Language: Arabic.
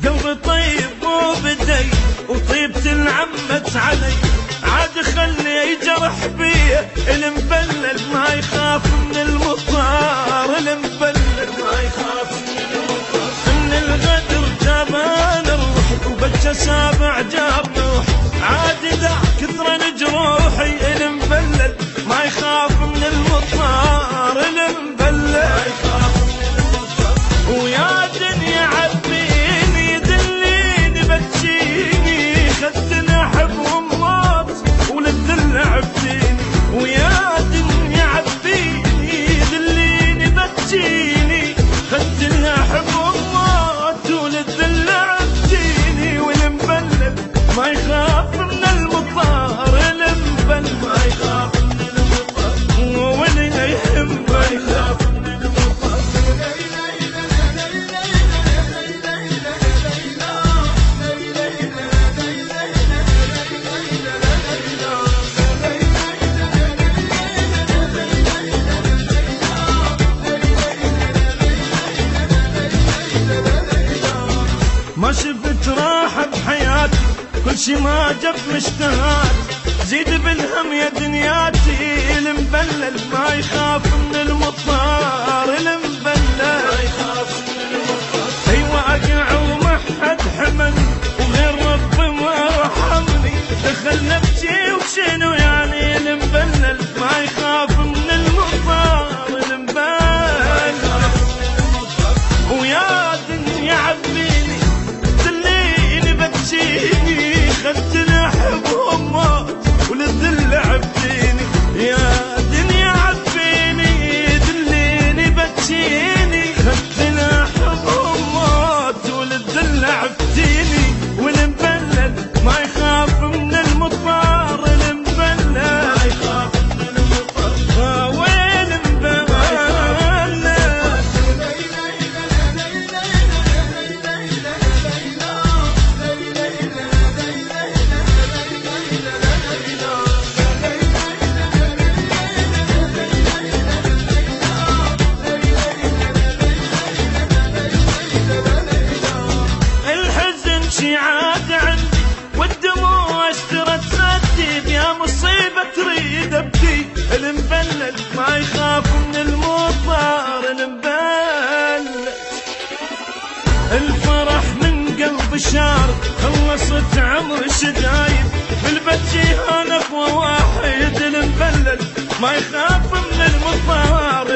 قلبي طيب مو بدي وطيبة انعمت علي، عاد خلي يجرح بيه المبلل ما يخاف من المطار، المبلل ما يخاف من المطار. من الغدر جابان الروح وبجه سابع جاب نوح، عاد ذا كثر جروحي المبلل ما يخاف من المطار، المبلل ما يخاف من المطار. ويا دنيا عبيني دليني بتجيني، خدني احب وموت وللذل عبديني، ويا دنيا عبيني دليني بتجيني، خدني احب وموت وللذل عبديني. والمبلل ما يخاف من المطار، المبلل ما يخاف من المطار، واللي يهم ما يخاف من المطار. ما شفت راحة بحياتي، كل شي ما جاب مشتهات، زيد بالهم يا دنياتي. المبلل ما يخاف من المطار، المبلل ما يخاف من المطار. اي واقع وما حد حملني وغير ربي ما رحمني، دخل نفسي وشنو يعني. المبلل ما يخاف من المطار، المبلل ما يخاف من المطار. ويا دنيا عبيني دليني بتجيني، خدتني احب وموت وللذل عبديني، يا دنيا عبيني دليني بتجيني، خدتني احب وموت وللذل عبديني. والمبلل ما يخاف من المطار، المبلل ما يخاف من المطار، والمبلل الحزن شي عاد عندي والدموع اشترت خدي، يا مصيبة تريد ابدي. المبلل ما يخاف من المطار، المبلل الفرح من قلب شارد، خلصت عمر شدايد بالبتي انا اخوة واحد. المبلل ما يخاف من المطار.